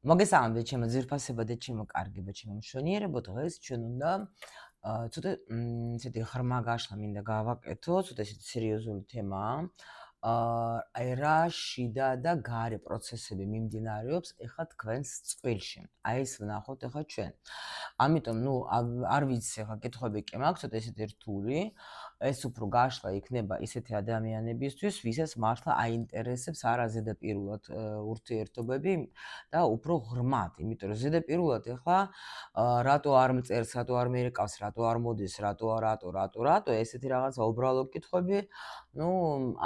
მოგესალმებით ჩემო ძვირფასება და ჩემო კარგება, ჩემო მშვენიერებო. დღეს ჩვენ უნდა ცოტა ისეთი ღრმა გაშლა მინდა გავაკეთო, ცოტა ისეთი სერიოზული თემაა. აი რა შიდა და გარე პროცესები მიმდინარეობს ეხლა თქვენს წყვილში. აი ეს ვნახოთ ეხლა ჩვენ. ამიტომ არ ვიცი ეხლა კითხვები კი მაქვს, ცოტა ისეთი რთული. ეს უფრო გაშლა იქნება ისეთი ადამიანებისთვის, ვისაც მართლა აინტერესებს არა ზედაპირულად ურთიერთობები და უფრო ღრმად, იმიტომ რომ ზედაპირულად ეხლა რატო არ მწერს, რატო არ მერეკავს, რატო არ მოდის, რატო ესეთი რაღაცა უბრალო კითხვები,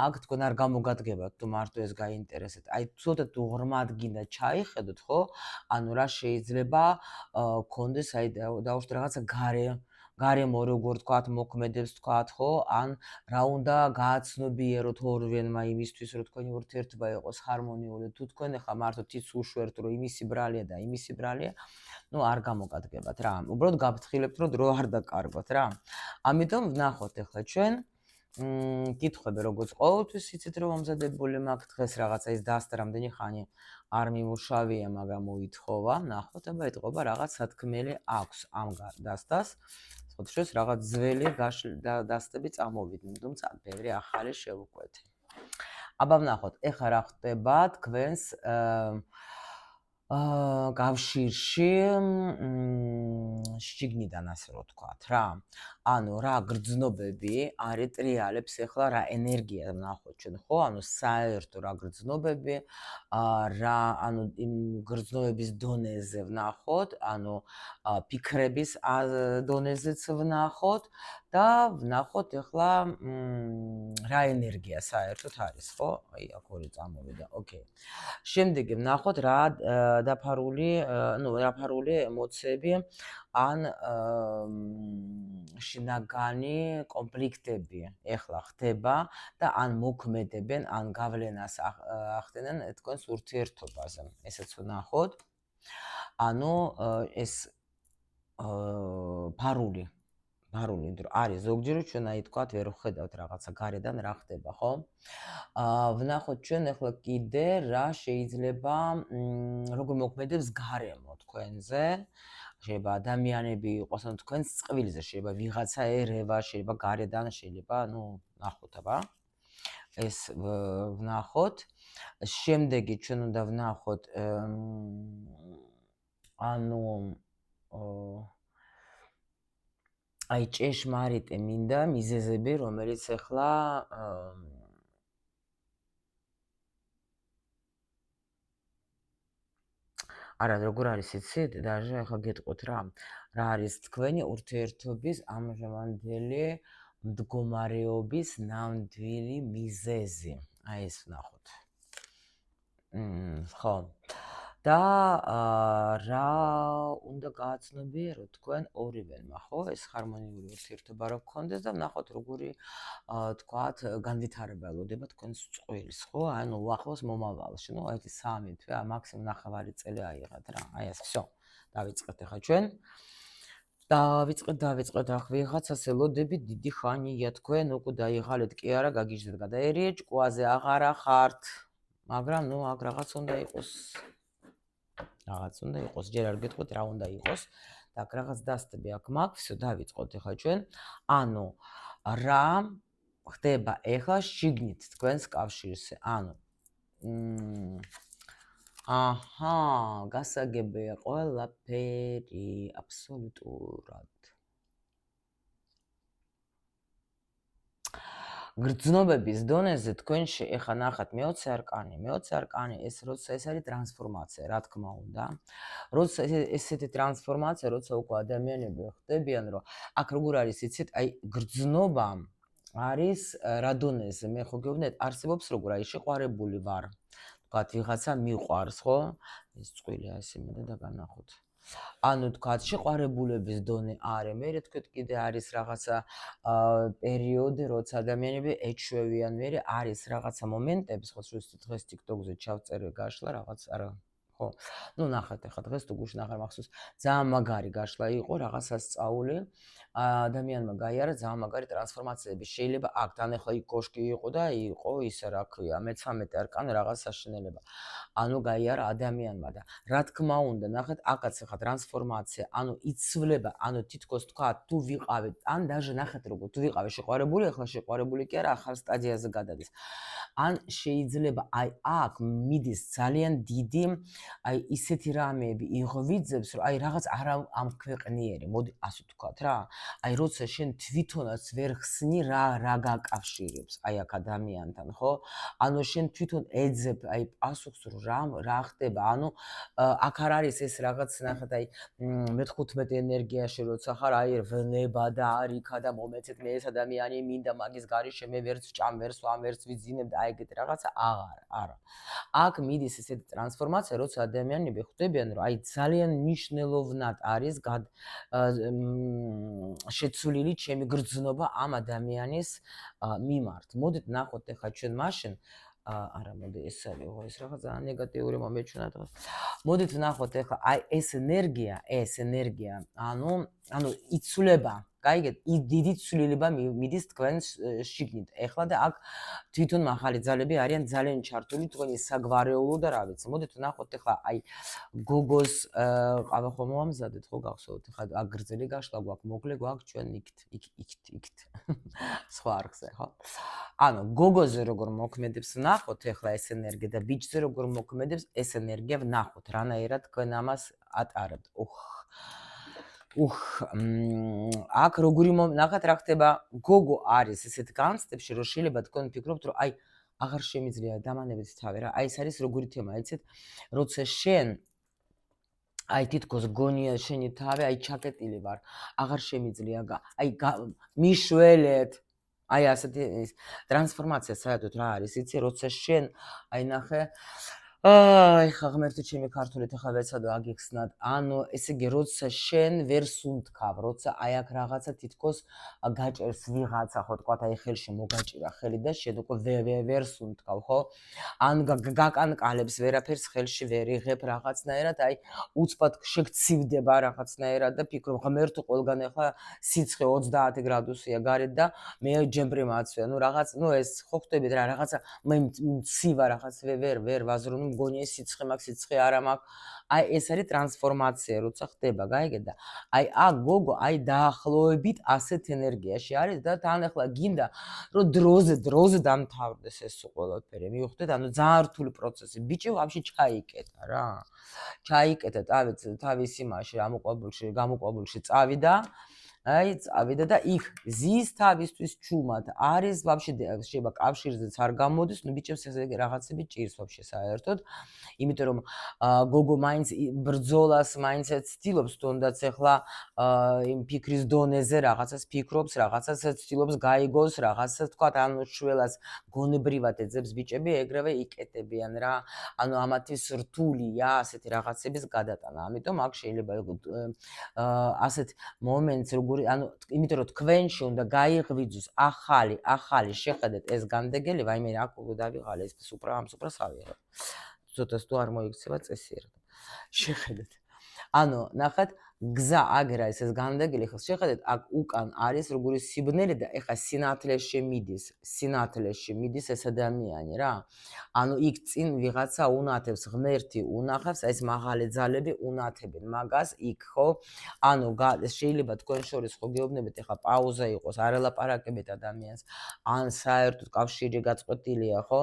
აქ თქვენ არ გამოგადგებათ თუ მარტო ეს გაინტერესებთ. აი ცოტა თუ ღრმად გინდა ჩაიხედოთ, ხო? ანუ რა შეიძლება გქონდეს, აი დაუშვათ რაღაცა გარემო როგორ თქვათ, მოქმედებს თქვათ, ხო? ან რა უნდა გააცნობიეროთ ორვენმა იმისთვის, რომ თქვენი ურთიერთობა იყოს ჰარმონიული. თუ თქვენ ახლა მარტო თიც უშვერთ, რომ იმისი ბრალია და იმისი ბრალია, არ გამოგადგებათ რა. უბრალოდ გაფრთხილებთ, რომ დრო არ დაკარგოთ რა. ამიტომ ვნახოთ ახლა ჩვენ კითხვები როგორც ყოველთვის იცით რომ მომზადებული მაქვს დღეს რაღაცა ის დასტა რამდენი ხანი არ მიმუშავია, მაგრამ მოითხოვა. ნახოთ, აბა ეთყობა რაღაც სათქმელი აქვს ამ დასტას. ხოთშეს რაღაც ძველი დასტები წამოვიდნენ, თუმცა ბევრი ახალი შევუკვეთე. აბა ვნახოთ, ეხლა რა ხდება თქვენს კავშირში შიგნიდან ასე რომ ვთქვათ რა. ანუ რა გრძნობები არის ტრიალებს ეხლა რა ენერგია ვნახოთ ჩვენ, ხო? ანუ საერთო რა გრძნობები, რა ანუ იმ გრძნობების დონეზე ვნახოთ, ანუ ფიქრების დონეზეც ვნახოთ და ვნახოთ ეხლა რა ენერგია საერთოდ არის, ხო? აი აქ ორი წამოვიდა. ოკეი. შემდეგი ვნახოთ რა დაფარული, დაფარული ემოციები ან შინაგანი კონფლიქტები ეხლა ხდება და ან მოქმედებენ, ან გავლენას ახდენენ თქვენს ურთიერთობაზე. ესეც ვნახოთ. ანუ ეს ფარული არის ზოგჯერ ჩვენ აი თქვათ ვერ ვხედავთ რაღაცა გარედან რა ხდება, ხო? ვნახოთ ჩვენ ახლა კიდე რა შეიძლება როგორ მოქმედებს გარემო თქვენზე. შეიძლება ადამიანები იყოს, ან თქვენს წყვილზე შეიძლება ვიღაცა ერევა, შეიძლება გარედან, შეიძლება, ნახოთ აბა. ეს ვნახოთ. შემდეგი ჩვენ უნდა ვნახოთ ანუ აი ჭეშმარიტი მინდა მიზეზები, რომელიც ახლა არა როგორ არის იცით? დაჟე ახლა გეტყვით რა არის თქვენი ურთიერთობის ამჟამადელი მდგომარეობის ნამდვილი მიზეზი. აი ეს ვნახოთ. ხო. და რა უნდა გააცნობიეროთ თქვენ ორივენმა, ხო? ეს ჰარმონიული ურთიერთობა რო გქონდეს და ვნახოთ როგორი თქვათ განვითარებელოდება თქვენს წყვილს, ხო? ანუ უახლოს მომავალში, აი ეს 3 თვე, მაქსიმუმ 9 წელი აიღეთ რა. აი ეს всё. დავიწყეთ ახლა ჩვენ. დავიწყეთ ახ ვიღაცას ელოდები დიდი ხანია თქვენ უკვე დაიღალეთ კი არა გაგიჟდეთ გადაერიე ჭკუაზე აღარა ხართ, მაგრამ აქ რაღაც უნდა იყოს. რაღაც უნდა იყოს, ჯერ არ გეტყვით რა უნდა იყოს. და აქ რაღაც დასტები აქ მაქვს, всё დავიწყოთ ახლა ჩვენ. ანუ რა ხდება ახლა შიგნით თქვენს კავშირზე? ანუ აჰა, გასაგებია ყველაფერი, აბსოლუტურად. გრძნობების დონეზე თქვენში ეხა ნახათ მეოცე არკანი ეს როცა ეს არის ტრანსფორმაცია, რა თქმა უნდა. როცა ესეთი ტრანსფორმაცია, როცა უკვე ადამიანები ხდებიან, რომ აქ როგორ არის იცით, აი გრძნობა არის რა დონეზე, მე ხო გეუბნეთ, არსებობს როგორ აი შეყვარებული ვარ. თქვათ ვიღაცა მიყვარს, ხო? ეს წვილი ასე მინდა და განახოთ. ანუ თქვათ შეყვარებულების დონე არის, მე თქვით კიდე არის რაღაცა პერიოდი, როცა ადამიანები ეჩვევიან, მე არის რაღაცა მომენტები, ხო, დღეს TikTok-ზე ჩავწერე გაშლა რაღაც არა ხო. ნუ ნახეთ ახლა დღეს თუ გუშნახარ მახსოვს, ძალიან მაგარი გაშლა იყო რაღაცა სწაული. ადამიანმა გაიარა ძალიან მაგარი ტრანსფორმაციები. შეიძლება აქ თან ახლა იქ კოშკი იყო და იყო ისა რა ქვია, მე-13 არკანი რაღაც საშინელება. ანუ გაიარა ადამიანმა და რა თქმა უნდა, ნახეთ, აქაც ახლა ტრანსფორმაცია, ანუ იცვლება, ანუ თითქოს თქვა, თუ ვიყავით, ან даже ნახეთ როგორ თუ ვიყავე შეყვარებული, ახლა შეყვარებული კი არა, ახალ სტადიაზე გადადის. ან შეიძლება აი აქ მიდის ძალიან დიდი აი ისეთი რამეები იღვიძებს, რომ აი რაღაც არა ამქვეყნიერი, მოდი ასე ვთქვათ რა. აი როცა შენ თვითონაც ვერ ხსნი რა გაკავშირებს აი აქ ადამიანთან, ხო? ანუ შენ თვითონ ეძებ აი პასუხს რომ რა ხდება, ანუ აქ არ არის ეს რაღაც ნახეთ აი მე-15 ენერგიაში როცა ხარ აი ვნება და არიქა და მომეცეთ მე ეს ადამიანი მინდა მაგის გარეშე მე ვერც ვჭამ, ვერც ვამ, ვერც ვიძინებ და აი ეგეთ რაღაცა არა. აქ მიდის ესეთი ტრანსფორმაცია, როცა ადამიანები ხვდებიან, რომ აი ძალიან მნიშვნელოვნად არის შეცვლილი ჩემი გრძნობა ამ ადამიანის მიმართ. მოდით ნახოთ ახლა ჩვენ მაშინ არა მოდი ეს არის ეს რაღაც ძალიან ნეგატიური მომეჩვენა დღეს. მოდით ვნახოთ ახლა აი ეს ენერგია, ანუ იცვლება, გაიგეთ, დიდი ცვლილება მიდის თქვენ შიგნით. ახლა და აქ თვითონ მაღალი ძალები არიან ძალიან ჩართული თქვენი საგვარეულო და რა ვიცი. მოდით ვნახოთ ახლა აი გოგოს ყავა ხომ მომამზადეთ ხო გახსოვთ? ახლა აქ გრძელი გაშლა გვაქვს, მოკლე გვაქვს ჩვენ იქით. სხვა არხზე, ხო? ანუ გოგოზე როგორ მოქმედებს ვნახოთ ახლა ეს ენერგია და ბიჭზე როგორ მოქმედებს ეს ენერგია ვნახოთ, რანაირად თქვენ ამას ატარებთ. აქ როგორი ნახეთ რა ხდება, გოგო არის ესეთ განცდებში, რომ შეიძლება თქვენ ფიქრობთ, რომ აი აღარ შემიძლია დამანებით თავი რა. აი ეს არის როგორი თემა, იცით? როცა შენ აი თითქოს გონია შენი თავი, აი ჩაკეტილი ვარ, აღარ შემიძლია, აი მიშველეთ. აი ასეთი ტრანსფორმაცია საერთოდ რა არის, იცი, როცა შენ აი ნახე აი ხა ღმერთი ჩემი ქართულით ახლა ვეცადო აგიხსნათ. ანუ ესე იგი როცა შენ ვერ სუნთქავ, როცა აი აქ რაღაცა თითქოს გაჭერს ვიღაცა, ხო თქვა, აი ხელში მოგაჭირა ხელი და შენ უკვე ვერ სუნთქავ, ხო? ან გაკანკალებს ვერაფერს ხელში ვერ იღებ რაღაცნაირად, აი უცბად შეგცივდება რაღაცნაირად და ფიქრობ, ღმერთო ყველგან ახლა სიცხე 30 გრადუსია გარეთ და მე ჯემპრი მაცვია. ნუ რაღაც, ნუ ეს ხო ხვდებით რა, რაღაცა მე ცივა რაღაც ვერ ვაზრუნ მგონია სიცხე მაქვს, სიცხე არა მაქვს. აი ეს არის ტრანსფორმაცია, როცა ხდება, გაიგეთ და აი აქ გოგო აი დაახლოებით ასეთ ენერგიაში არის და თან ახლა გინდა რომ დროზე დამთავრდეს ეს ყველაფერი. მივხვდეთ, ანუ ძალიან რთული პროცესი. ბიჭი ვაფშე ჩაიკეტა რა. ჩაიკეტა თავის იმაში გამოყვაბულში წავიდა. აი წავიდა და იქ ზის თავისთვის ჩუმად არის ვაფშე შეიძლება კავშირზეც არ გამოდის, ნუ ბიჭებს ესე რაღაცები ჭირს ვაფშე საერთოდ. იმიტომ რომ გოგო მაინც ბრძოლას მაინც ცდილობს, თუნდაც ახლა იმ ფიქრის დონეზე რაღაცას ფიქრობს, რაღაცას ცდილობს გაიგოს, რაღაცას თქვა, ანუ შველას გონებრივად ეძებს ბიჭები, ეგრევე იკეტებიან რა. ანუ ამათის რთულია ასეთი რაღაცების გადატანა. ამიტომ აქ შეიძლება ასეთ მომენტს ანუ იმიტომ რომ თქვენში უნდა გაიღვიძოს ახალი შეხედეთ ეს განდეგელი, ვაიმე რა დავიღალე ეს სუპრასავი. ცოტას თუ არ მოიქცევა წესიერად. შეხედეთ. ანუ ნახეთ, გზა აგერა ეს განდეგელი, ხო შეხედეთ, აქ უკან არის როგორი სიბნელი და ეხა სინათლეში მიდის ეს ადამიანი რა. ანუ იქ წინ ვიღაცა უნათებს, ღმერთი უნახავს, ეს მაღალი ძალები უნათებენ მაგას იქ, ხო? ანუ შეიძლება თქვენ შორის ხო გეუბნებით, ეხა პაუზა იყოს, არ ელაპარაკებით ადამიანს, ან საერთოდ კავშირი გაწყვეტილია, ხო?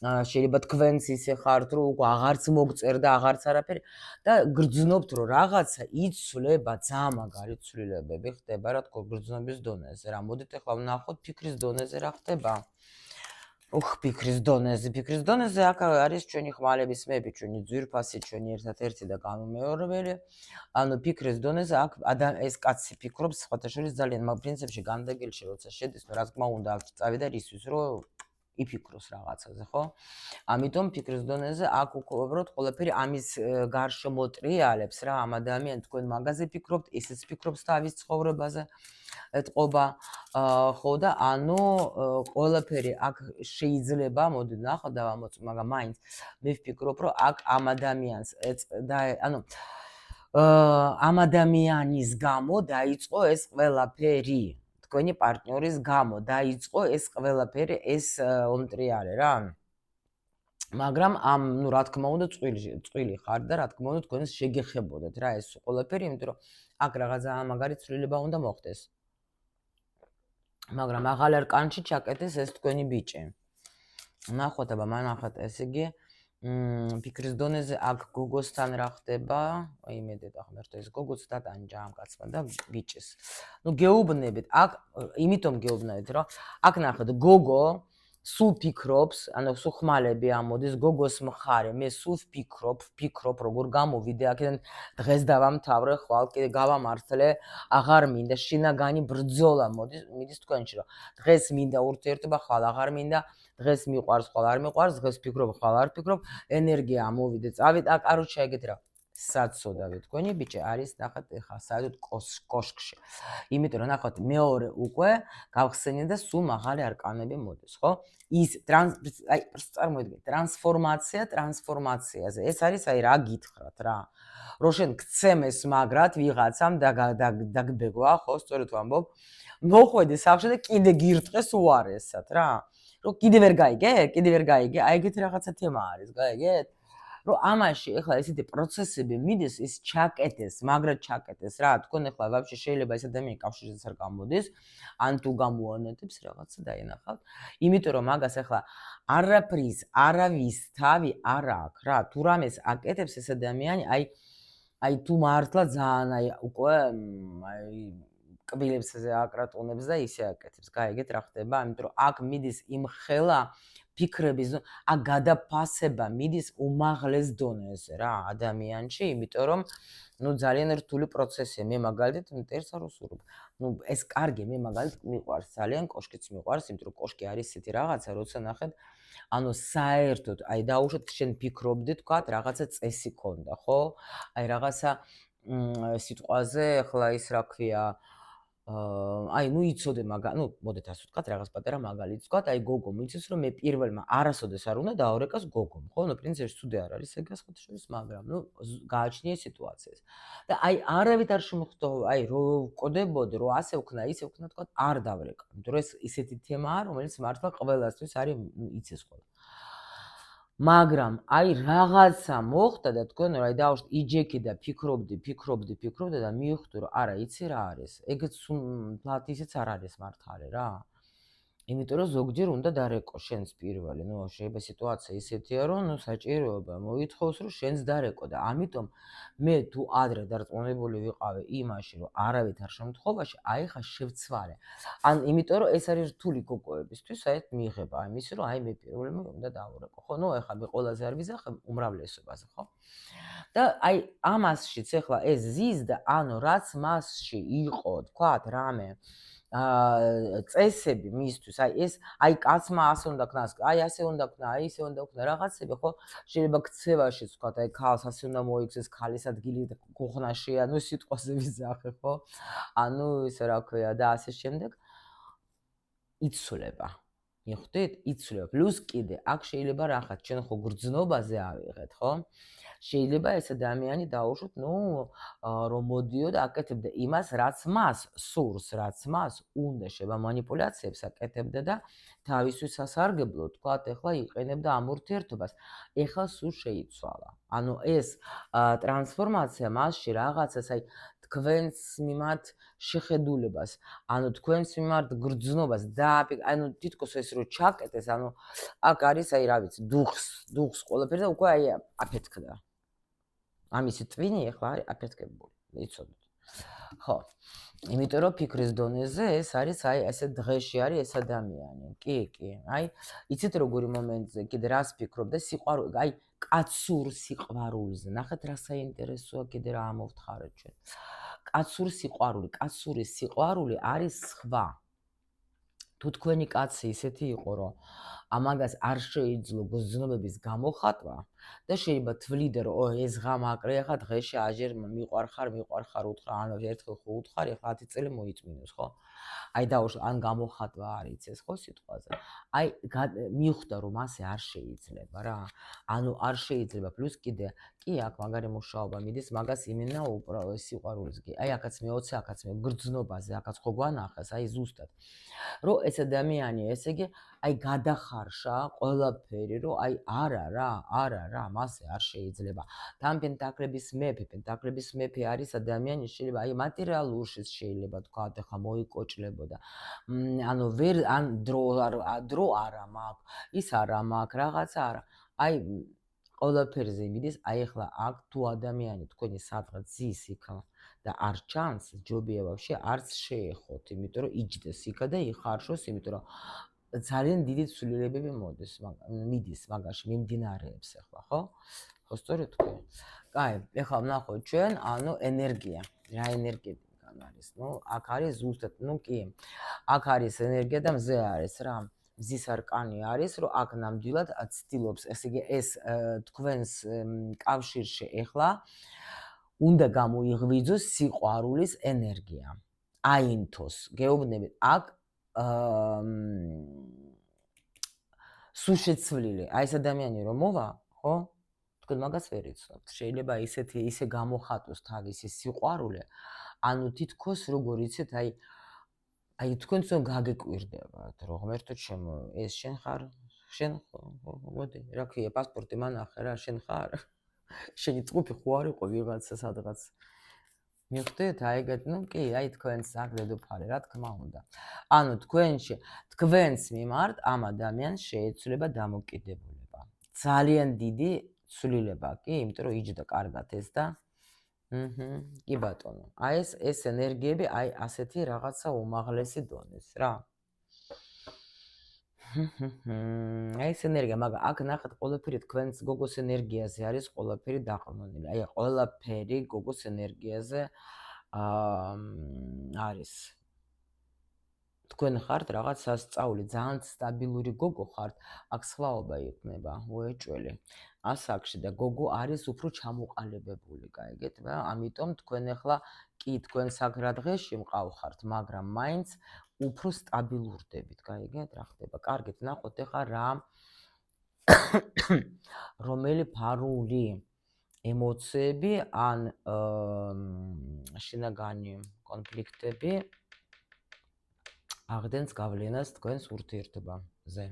შეიძლება თქვენც ისე ხართ, რომ უკვე აღარც მოგწერ და აღარც არაფერი და გრძნობთ, რომ რაღაცა იცვლება, ძალიან მაგარი ცვლილებები ხდება, რა თქო, გრძნობის დონეზე. რა მოდით ახლა ვნახოთ ფიქრის დონეზე რა ხდება. ფიქრის დონეზე აქ არის ჩვენი ხმალების მეფე, ჩვენი ძვირფასი, ჩვენი ერთადერთი და განუმეორებელი. ანუ ფიქრის დონეზე აქ ეს კაცი ფიქრობს, სხვათა შორის ძალიან მაგ პრინციპში განდეგილში როცა შედის, რა თქმა უნდა, აქ წავიდა რისთვის, რომ იფიქროს რაღაცაზე, ხო? ამიტომ ფიქრის დონეზე აქ უბრალოდ ყველაფერი ამის გარშემო ტრიალებს რა, ამ ადამიანი თქვენ მაგაზე ფიქრობთ, ისიც ფიქრობს თავის ცხოვრებაზე. ეთყობა ხო და ანუ ყველაფერი აქ შეიძლება მოდი ნახოთ და ვამოწმ, მაგრამ მაინც მე ვფიქრობ, რომ აქ ამ ადამიანს ანუ ამ ადამიანის გამო დაიწყო ეს ყველაფერი. თქვენი პარტნიორის გამო დაიწყო ეს ყველაფერი, ეს ონტრიალე რა. მაგრამ ნუ რა თქმა უნდა წვილი ხარ და რა თქმა უნდა თქვენს შეგეხებოდეთ რა ეს ყველაფერი, იმიტომ რომ აქ რაღაცა ამაგარი ცვლილება უნდა მოხდეს. მაგრამ აღარ არკანში ჩაკეტეს ეს თქვენი ბიჭი. ნახოთ, აბა მანახეთ, ესე იგი ფიქრის დონეზე აქ გოგოსთან რა ხდება? აი იმედეთ ახლა ეს გოგოც დატანჯა ამ კაცმა და ბიჭის. ნუ გეუბნებით, აქ იმიტომ გეუბნებით, რომ აქ ნახეთ, გოგო სულ ფიქრობს, ანუ სულ ხმალები ამოდის გოგოს მხარე, მე სულ ვფიქრობ, როგორ გამოვიდე აქედან, დღეს დავამთავრე, ხვალ კიდე გავამართლე, აღარ მინდა შინაგანი ბრძოლა მიდის თქვენში, რომ დღეს მინდა ურთიერთობა, ხვალ აღარ მინდა, დღეს მიყვარს, ხვალ არ მიყვარს, დღეს ფიქრობ, ხვალ არ ფიქრობ, ენერგია ამოვიდე, წავით, კაროჩა ეგეთ რა. საცოდავი თქვენი ბიჭი არის ნახეთ ეხლა საერთოდ კოშკში. იმიტომ რომ ნახოთ მეორე უკვე გავხსენე და სულ მაღალი არკანები მოდის, ხო? ის წარმოიდგინეთ ტრანსფორმაციაზე. ეს არის აი რა გითხრათ რა. რო შენ გცემეს მაგრად ვიღაცამ დაგბეგვა, ხო, სწორედ ვამბობ. მოხვედი სახში და კიდე გირტყეს უარესად რა. რო კიდე ვერ გაიგე? აი ეგეთი რაღაცა თემა არის, გაიგეთ? რომ ამაში ეხლა ესეთი პროცესები მიდის, ის ჩაკეტეს, მაგრად ჩაკეტეს რა, თქვენ ეხლა ვაფშე შეიძლება ეს ადამიანი კავშირზეც არ გამოდის, ან თუ გამოანათებს რაღაცა დაინახავთ, იმიტომ რომ მაგას ეხლა არავის თავი არ აქვს რა, თუ რამეს აკეთებს ეს ადამიანი, აი თუ მართლა ძალიან აი უკვე აი კბილებს აკრატონებს და ისე აკეთებს, გაიგეთ რა ხდება, იმიტომ რომ აქ მიდის იმხელა ფიქრების აქ გადაფასება მიდის უმაღლეს დონეზე რა ადამიანში, იმიტომ რომ ნუ ძალიან რთული პროცესია. მე მაგალითად მტერს არ ვსურვებ. ნუ ეს კარგი, მე მაგალითად მიყვარს ძალიან, კოშკიც მიყვარს, იმიტომ რომ კოშკი არის ისეთი რაღაცა, როცა ნახეთ, ანუ საერთოდ, აი დაუშვათ შენ ფიქრობდი, თქვა, რაღაცა წესი ქონდა, ხო? აი რაღაცა სიტყვაზე, ახლა ის რა ქვია, აი ნუ იცოდე ნუ მოდეთ ასე ვთქვათ, რაღაც პატარა მაგალითს ვთქვათ, აი გოგო მიცის რომ მე პირველმა არასოდეს არ უნდა დაურეკას გოგომ, ხო? ნუ პრინციპში ცუდი არ არის ეგ გასხოთშორის, მაგრამ ნუ გააჩნია სიტუაციას. და აი არავით არ შემოხდო, აი რო ვკოდებოდი, რო ასე ვქნა, ისე ვქნა, ვთქვათ, არ დავრეკა. იმიტომ რომ ეს ისეთი თემაა, რომელიც მართლა ყველასთვის არის იცის ყველა. მაგრამ აი რაღაცა მოხდა და თქვენ რა დავუშვით იჯექი და ფიქრობდი და მივხვდი რომ არა იცი რა არის ეგეც თლათ ისეც არ არის მართალი რა იმიტომ რომ ზოგჯერ უნდა დარეკო შენს პირველი ნუ შეიძლება სიტუაცია ისეთია რომ ნუ საჭიროება მოითხოვს რომ შენს დარეკო და ამიტომ მე თუ ადრე დარწმუნებული ვიყავი იმაში რომ არავით არ შემთხვევაში აი ხა შევცვალე ან იმიტომ რომ ეს არის რთული გოგოებისთვის საერთოდ მიიღება იმის რომ აი მე პირველი უნდა დავურეკო ხო ნუ ეხლა მე ყველაზე არ ვიზახებ უმრავლესობაზე ხო და აი ამასშიც ეხლა ეს ზის და ანუ რაც მასში იყო თქვათ რამე წესები მისთვის აი ეს აი კაცმა ასე უნდა ქნას აი ასე უნდა ქნა აი ისე უნდა ქნა რაღაცები ხო შეიძლება ქცევაშიც ვთქვათ აი ქალს ასე უნდა მოიქცეს ქალის ადგილი გოღნაში ანუ სიტყვაზე ვიზახე ხო ანუ ისე რა ქვია და ასე შემდეგ იცვლება მიხვდით იცვლება პლუს კიდე აქ შეიძლება რაღაც ჩვენ ხო გრძნობაზე ავიღეთ ხო შეიძლება ეს ადამიანი დაუშვოთ, ნუ რომ მოდიო და აკეთებდა იმას, რაც მას სურს, რაც მას უნდა, შეიძლება манипуляციებს აკეთებდა და თავისთვის სასარგებლო, თქვათ, ეხლა იყენებდა ამ ურთიერთობას. ეხლა სულ შეიცვალა. ანუ ეს ტრანსფორმაცია მასში რაღაცას, აი თქვენს მიმართ შეხედულებას, ანუ თქვენს მიმართ გრძნობას და ანუ თითქოს ეს რო ჩაკეტეს, ანუ აქ არის აი რა ვიცი, დუხს ყველაფერი და უკვე აი აფეთქდა. ამისი ტვინი ახლა არის აფეთქებული, იცოდეთ. ხო. იმიტომ რომ ფიქრის დონეზე ეს არის აი ესე დღეში არის ეს ადამიანი. კი. აი იცით როგორი მომენტზე კიდე რას ფიქრობ და სიყვარული, აი კაცურ სიყვარულზე. ნახეთ რა საინტერესოა კიდე რა ამოვთხარეთ ჩვენ. კაცური სიყვარული არის სხვა. თუ თქვენი კაცი ისეთი იყო, რომ ამაგას არ შეიძლო გრძნობების გამოხატვა და შეიძლება თვლიდე, რომ ეს ღამ აკრია ხა დღეში აჟერ მიყვარხარ უთხრა, ანუ ერთხელ ხო უთხარი, ხა 10 წელი მოიწმინოს, ხო? აი დაუშვა, ან გამოხატვა არ იცეს, ხო სიტყვაზე. აი მიხვდა, რომ ასე არ შეიძლება რა. ანუ არ შეიძლება, პლუს კიდე კი აქ მაგარი მუშაობა მიდის, მაგას იმენა უბრალოდ სიყვარულის კი. აი აქაც მეოცე, აქაც მე გრძნობაზე, აქაც ხო გვანახეს, აი ზუსტად. რომ ეს ადამიანი, ესე იგი, აი გადახარშა ყველაფერი, რომ აი არა, მასე არ შეიძლება. თან პენტაკლების მეფე არის ადამიანი, შეიძლება აი მატერიალურში შეიძლება თქვა, ახლა მოიკოჭლებოდა. ანუ ვერ ან დრო არა მაქვს, ის არა მაქვს, რაღაცა არა. აი ყველაფერზე მიდის, აი ახლა აქ თუ ადამიანი თქვენი სადღაც ზის იქა და არ ჩანს, ჯობია ვაფშე არც შეეხოთ, იმიტომ რომ იჯდეს იქა და იხარშოს, იმიტომ რომ ძალიან დიდი ცვლილებები მიდის მაგაში, მიმდინარეობს ახლა, ხო? ხო სწორედ თქვი. კაი, ახლა ვნახოთ ჩვენ, ანუ ენერგია. რა ენერგეტიკა არის? ნუ აქ არის ზუსტად, ნუ კი. აქ არის ენერგია და მზე არის რა. მზის არკანი არის, რომ აქ ნამდვილად ცდილობს, ესე იგი ეს თქვენს კავშირში ახლა უნდა გამოიღვიძოს სიყვარულის ენერგია. აინთოს, გეუბნებით, აქ სუშეცვლილი, აი ეს ადამიანი რომ მოვა, ხო? თქვენ მაგას ვერ იცნობთ. შეიძლება ისე გამოხატოს თავისი სიყვარული, ანუ თითქოს როგორ იცით, აი თქვენც რომ გაგეკვირდებათ, რომ ღმერთო ჩემო, ეს შენ ხარ? შენ ხო? მოდი, რა ქვია, პასპორტი მანახე რა, შენ ხარ? შენი წუხი ხო არ იყო ვიღაცა სადღაც. მიხვდეთ, აი ეგეთ, ნუ კი, აი თქვენს აქ დედოფალი, რა თქმა უნდა. ანუ თქვენს მიმართ ამ ადამიანს შეეცვლება დამოკიდებულება. ძალიან დიდი ცვლილება, კი, იმიტომ რომ იჯდა კარგად ეს და კი ბატონო. აი ეს ენერგიები, აი ასეთი რაღაცა უმაღლესი დონის რა. აი ეს ენერგია, მაგრამ აქ ნახეთ, ყველაფერი თქვენს გოგოს ენერგიაზე არის, ყველაფერი დაყრდნილი. აი ყველაფერი გოგოს ენერგიაზე არის. თქვენ ხართ რაღაც სასწაული, ძალიან სტაბილური გოგო ხართ, აქ სხვაობა იქნება, უეჭველი. ასაკში და გოგო არის უფრო ჩამოყალიბებული, გაიგეთ რა? ამიტომ თქვენ ახლა კი თქვენ საკრა დღეში მყავხართ, მაგრამ მაინც უფრო სტაბილურდებით, გაიგეთ რა ხდება? კარგით, ნახოთ ახლა რა რომელი ფარული ემოციები ან შინაგანი კონფლიქტები აღდენს გავლენას თქვენს ურთიერთობაზე.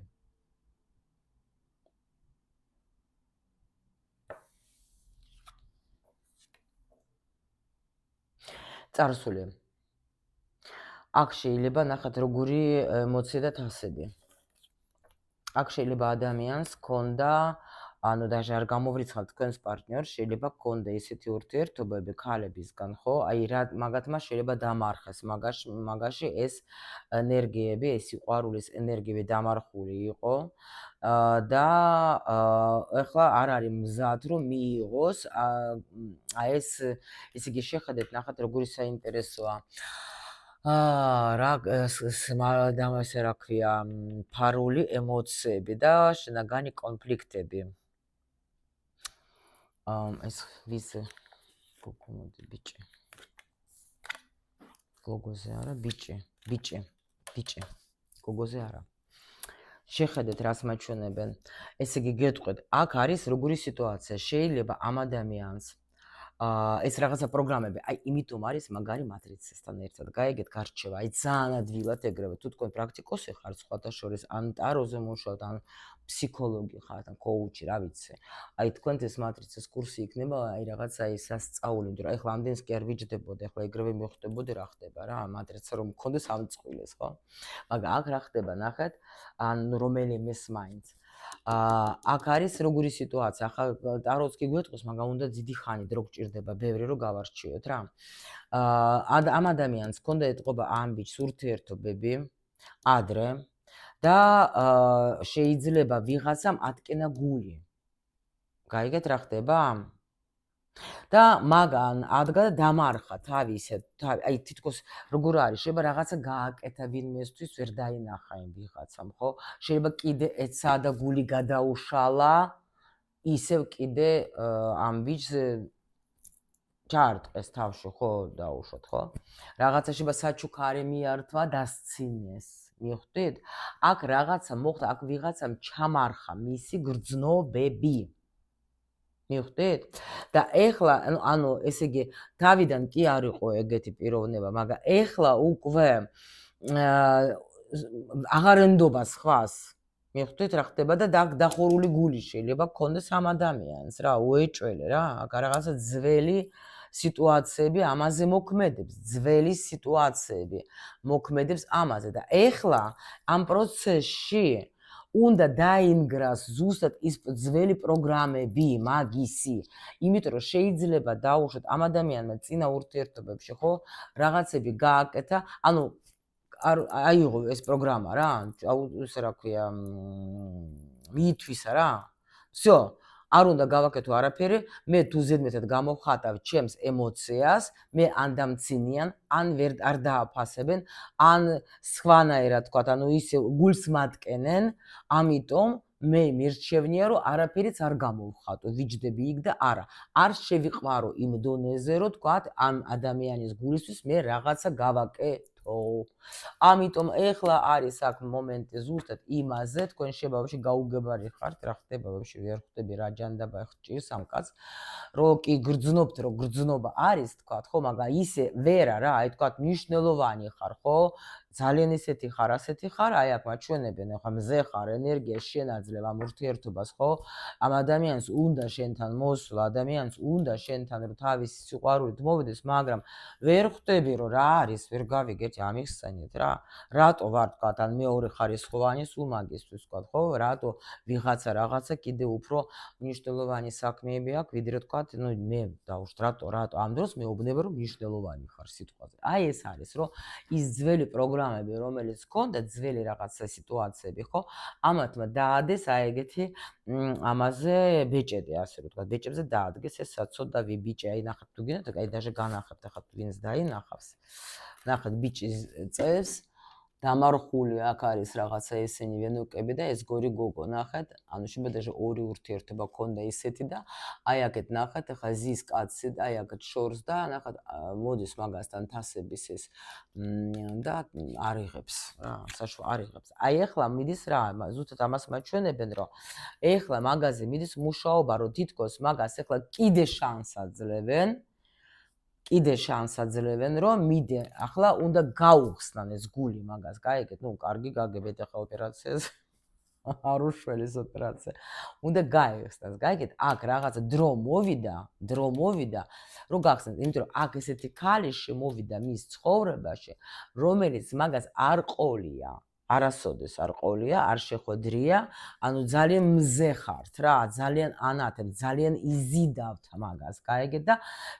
წარსული. აქ შეიძლება ნახოთ როგორი ემოცია და თასები. აქ შეიძლება ადამიანს ქონდა, ანუ даже არ გამოვრიცხავთ თქვენს პარტნიორს, შეიძლება ქონდა ისეთი ურთიერთობები ქალებისგან, ხო? აი რა მაგათმა შეიძლება დამარხეს, მაგაში ეს ენერგიები, ეს სიყვარულის ენერგიები დამარხული იყო და ახლა არ არის მზად რომ მიიღოს აი ეს ისე იგი შეხედეთ, ნახეთ როგორი საინტერესოა. ესე რა ქვია, ფარული ემოციები და შინაგანი კონფლიქტები. ეს ვიზე გოგომოდი ბიჭი. გოგოზე არა, ბიჭი. გოგოზე არა. შეხედეთ რას მაჩვენებენ. ესე იგი გეტყვით, აქ არის როგორი სიტუაცია, შეიძლება ამ ადამიანს ეს რაღაცა პროგრამები, აი იმიტომ არის მაგარი მატრიცასთან ერთად. გაიგეთ, გარჩევა, აი ძალიან ადვილად ეგრევე. თუ თქვენ პრაქტიკოსი ხართ სხვათა შორის, ან ტაროზე მუშაობთ, ან ფსიქოლოგი ხართ, ან კოუჩი, რა ვიცი. აი თქვენთვის მატრიცას კურსი იქნება, აი რაღაცა ის სასწაული, იმიტომ რომ ეხლა ამდენს კი არ ვიჯდებოდი, ეხლა ეგრევე მიხვდებოდი რა ხდება რა, მატრიცა რომ მქონდეს ამ წყვილეს, ხო? მაგრამ აქ რა ხდება, ნახეთ, ან რომელიმეს მაინც. აქ არის როგორი სიტუაცია, ახლა ტაროც კი გვეტყვის, მაგრამ უნდა დიდი ხანი დრო გჭირდება, ბევრი რომ გავარჩიოთ რა. ამ ადამიანს ქონდა ეთყობა ამბიჯს ურთიერთობები ადრე და შეიძლება ვიღაცამ ატკენა გული. გაიგეთ რა ხდება? და მაგან ადგა და დამარხა თავი ისე აი თითქოს როგორ არის შეიძლება რაღაცა გააკეთა ვინმესთვის ვერ დაინახა იმ ვიღაცამ ხო შეიძლება კიდე ეცა და გული გადაუშალა ისევ კიდე ამ ბიჭს ჩაარტყეს თავში ხო დაუშვათ ხო რაღაცა შეიძლება საჩუქარი მიართვა დასცინეს მიხვდით აქ რაღაცა მოხდა აქ ვიღაცამ ჩამარხა მისი გრძნობები მიხვდით და ეხლა ანუ ესე იგი თავიდან კი არ იყო ეგეთი პიროვნება მაგრამ ეხლა უკვე აღარ ენდობა სხვას მიხვდით რა ხდება და დახურული გული შეიძლება გქონდეს ამ ადამიანს რა უეჭველე რა რაღაცა ძველი სიტუაციები ამაზე მოქმედებს ძველი სიტუაციები მოქმედებს ამაზე და ეხლა ამ პროცესში უნდა დაინგრას ზუსტად ის ძველი პროგრამები მაგისი იმიტომ რომ შეიძლება დაუშვათ ამ ადამიანმა წინა ურთიერთობებში ხო რაღაცები გააკეთა ანუ აიღო ეს პროგრამა რა ისე რა ქვია მიითვისა რა всё არ უნდა გავაკეთო არაფერი მე თუ ზედმეტად გამოვხატავ ჩემს ემოციას მე ან დამცინიან ან ვერ არ დააფასებენ ან სხვანაირად თქვა ანუ ისე გულს მატკენენ ამიტომ მე მირჩევნია რომ არაფერიც არ გამოვხატო ვიჯდები იქ და არა არ შევიყვარო იმ დონეზე რომ თქვა ამ ადამიანის გულისთვის მე რაღაცა გავაკეთო ამიტომ ეხლა არის აქ მომენტი ზუსტად იმაზე თქვენ შეიძლება ვაფშე გაუგებარი ხართ რა ხდება ვაფშე ვერ ხვდები რა ჯანდაბა ხჭირს ამ კაცს რომ კი გრძნობთ რომ გრძნობა არის თქვა ხო მაგრამ ისე ვერა რა აი თქვა მნიშვნელოვანი ხარ ხო ძალიან ისეთი ხარ ასეთი ხარ აი აქ მაჩვენებენ ახლა მზე ხარ ენერგია შენაძლევ ამ ურთიერთობას ხო ამ ადამიანს უნდა შენთან მოსვლა ადამიანს უნდა შენთან რომ თავისი სიყვარულით მოვიდეს მაგრამ ვერ ხვდები რომ რა არის ვერ გავიგეთ ამიხსენეთ რა რატო ვარ თქვა ან მეორე ხარისხოვანი სულ მაგისთვის თქვა ხო რატო ვიღაცა რაღაცა კიდე უფრო მნიშვნელოვანი საქმეები აქვს ვიდრე თქვა ნუ მე დავუშვთ რატო ამ დროს მეუბნება რომ მნიშვნელოვანი ხარ სიტყვაზე აი ეს არის რომ ის ძველი პროგრამები რომელიც ჰქონდა ძველი რაღაცა სიტუაციები ხო ამათმა დაადეს აი ეგეთი ამაზე ბეჭედი ასე რომ თქვა ბეჭებზე დაადგეს ეს საცოდავი ბიჭი აი ნახეთ თუ გინდათ აი даже განახებთ ახლა ვინც დაინახავს ნახეთ ბიჭის წევს დამარხული აქ არის რაღაცა ესენი ვენოკები და ეს გორი გოგო ნახეთ ანუ შეიძლება даже ორი ურთიერთობა ქონდა ისეთი და აი აქეთ ნახეთ ახლა ზის კაცი და აი აქეთ შორს და ნახეთ მოდის მაგასთან თასების ეს და არიღებს რა საშუალო არიღებს აი ახლა მიდის რა ზუსტად ამას მაჩვენებენ რომ ახლა მაგაზე მიდის მუშაობა რომ თითქოს მაგას ახლა კიდე შანსს აძლევენ რომ მიდე ახლა უნდა გაუხსნან ეს გული მაგას გაიგეთ ნუ კარგი გაგებეთ ახლა ოპერაციაზე არ უშველეს ოპერაცია უნდა გაიხსნას გაიგეთ აქ რაღაცა დრო მოვიდა რომ გახსნათ იმიტომ რომ აქ ესეთი ქალი შემოვიდა მის ცხოვრებაში რომელიც მაგას არ ყოლია არასოდეს არ ყოლია არ შეხვედრია ანუ ძალიან მზე ხართ რა ძალიან ანათებ ძალიან იზიდავთ მაგას გაიგეთ და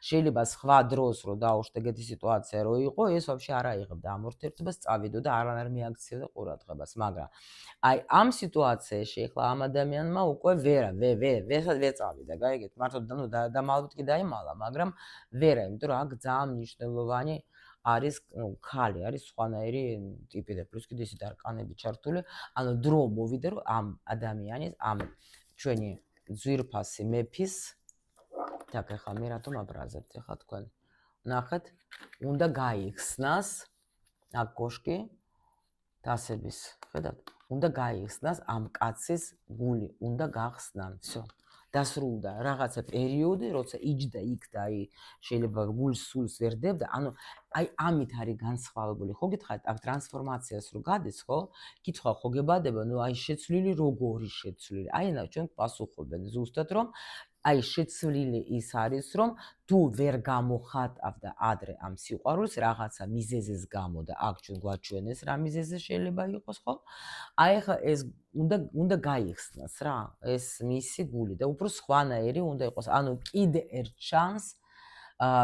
შეიძლება სხვა დროს რომ დაუშვათ ეგეთი სიტუაცია რო იყო ეს ვაფშე არ აიღებდა ამ ურთიერთობას წავიდო და არანაირ მიაქცევდა ყურადღებას მაგრამ აი ამ სიტუაციაში ახლა ამ ადამიანმა უკვე ვერ წავიდა გაიგეთ მართლა ნუ დამალვით კი დაიმალა მაგრამ ვერა იმიტომ რომ აქ ძალიან მნიშვნელოვანი არის ქალი არის სხვანაირი ტიპი და პლუს კიდე ისეთი არკანები ჩართული ანუ დრო მოვიდა რომ ამ ადამიანის ამ ჩვენი ძვირფასი მეფის так ახლა მე რატომ აბრაზებთ ახლა თქვენ ნახეთ უნდა გაიხსნას აქ გოშკი დასების ხედავთ უნდა გაიხსნას ამ კაცის გული უნდა გახსნან всё დასრულდა რაღაცა პერიოდი როცა იჯდა იქ და აი შეიძლება გულს სულს ვერ დებდა ანუ აი ამით არის განსხვავებული ხო გითხარით აქ ტრანსფორმაციას რო გადის ხო კითხვა ხო გებადება ნუ აი შეცვლილი როგორი შეცვლილი აი ნა ჩვენ პასუხობენ ზუსტად რომ აი შეცვლილი ის არის რომ თუ ვერ გამოხატავდა ადრე ამ სიყვარულს რაღაცა მიზეზის გამო და აქ ჩვენ გვაჩვენეს რა მიზეზი შეიძლება იყოს ხო აი ხა ეს უნდა გაიხსნას რა ეს მისი გული და უფრო სხვანაირი უნდა იყოს ანუ კიდე ერთ შანსს